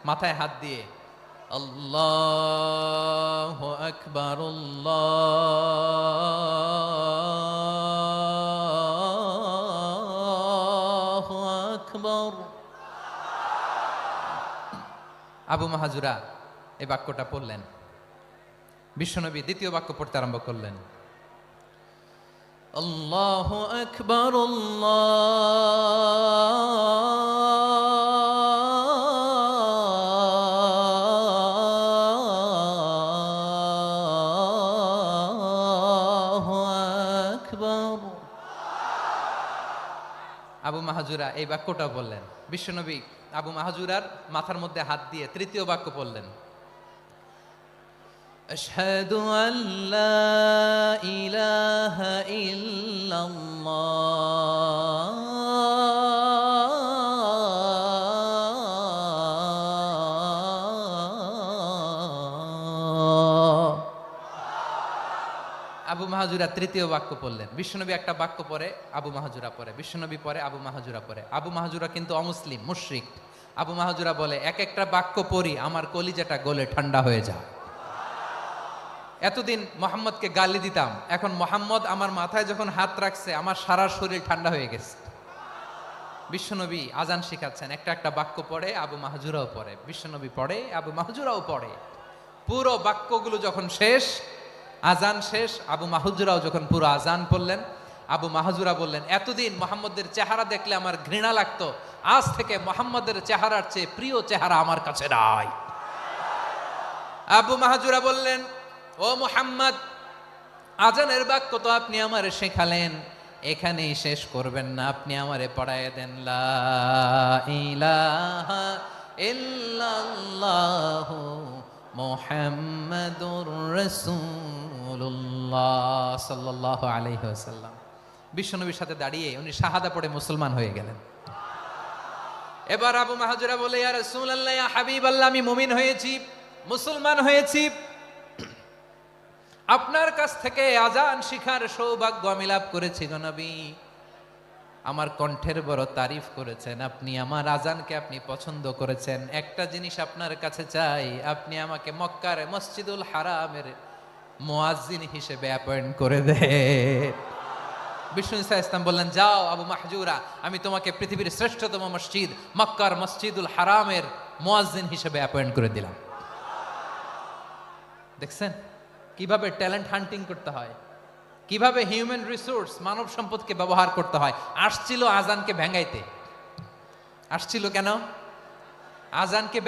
মাথায় হাত দিয়ে আল্লাহু আকবার, আল্লাহু আকবার। আবু মাহাজুরা এই বাক্যটা পড়লেন। বিশ্বনবী দ্বিতীয় বাক্য পড়তে আরম্ভ করলেন, আল্লাহু আকবার, আল্লাহু আকবার। আবু মাহাজুরা এই বাক্যটা বললেন। বিশ্বনবী আবু মাহাজুরার মাথার মধ্যে হাত দিয়ে তৃতীয় বাক্য বললেন, আশহাদু আল্লা ইলাহা ইল্লাল্লাহ। আবু মাহাজুরা তৃতীয় বাক্য পড়লেন। বিশ্বনবী একটা বাক্য পরে আবু মাহাজুরা পরে, বিশ্বনবী পরে আবু মাহাজুরা পরে। আবু মাহাজুরা কিন্তু অমুসলিম, মুশরিক। আবু মাহাজুরা বলে, এক একটা বাক্য পড়ি আমার কলিজাটা গলে ঠান্ডা হয়ে যায়। এতদিন মোহাম্মদকে গালি দিতাম, এখন মোহাম্মদ আমার মাথায় যখন হাত রাখছে আমার সারা শরীর ঠান্ডা হয়ে গেছে। বিশ্বনবী আজান শিখাচ্ছেন, একটা একটা বাক্য পড়ে আবু মাহাজুরাও পড়ে, বিশ্বনবী পড়ে আবু মাহাজুরাও পড়ে। পুরো বাক্যগুলো যখন শেষ, আজান শেষ, আবু মাহাজুরাও যখন পুরো আজান পড়লেন, আবু মাহাজুরা বললেন, এতদিন মোহাম্মদের চেহারা দেখলে আমার ঘৃণা লাগতো, আজ থেকে মোহাম্মদের চেহারার চেয়ে প্রিয় চেহারা আমার কাছে নাই। আবু মাহাজুরা বললেন, ও মুহাম্মদ, আজানের বাক্য তো আপনি আমারে শেখালেন, এখানেই শেষ করবেন না, আপনি আমারে পড়ায় দেন, লা ইলাহা ইল্লাল্লাহু মুহাম্মাদুর রাসূলুল্লাহ সাল্লাল্লাহু আলাইহি ওয়াসাল্লাম। বিশ্বনবীর সাথে দাঁড়িয়ে উনি শাহাদা পড়ে মুসলমান হয়ে গেলেন। এবার আবু মাহাজুরা বলে, ইয়া রাসূলুল্লাহ, ইয়া হাবিবাল্লাহ, আমি মুমিন হয়েছি, মুসলমান হয়েছি, আপনার কাছ থেকে আজান শিখার সৌভাগ্য আমি লাভ করেছি গো নবী। আমার কণ্ঠের বড় তারিফ করেছেন আপনি, আমার আজানকে আপনি পছন্দ করেছেন। একটা জিনিস আপনার কাছে চাই, আপনি আমাকে মক্কার মসজিদুল হারামের মুয়াজ্জিন হিসেবে অ্যাপয়েন্ট করে দেন। বিষ্ণু ইসা ইসলাম বললেন, যাও আবু মাহজুরা, আমি তোমাকে পৃথিবীর শ্রেষ্ঠতম মসজিদ মক্কার মসজিদুল হারামের মুয়াজ্জিন হিসেবে অ্যাপয়েন্ট করে দিলাম। দেখছেন কিভাবে ট্যালেন্ট হান্টিং করতে হয়, কিভাবে হিউম্যান রিসোর্স মানব সম্পদকে ব্যবহার করতে হয়। আসছিল আজানকে ভেঙাইতে, আসছিল কেন? আজানকে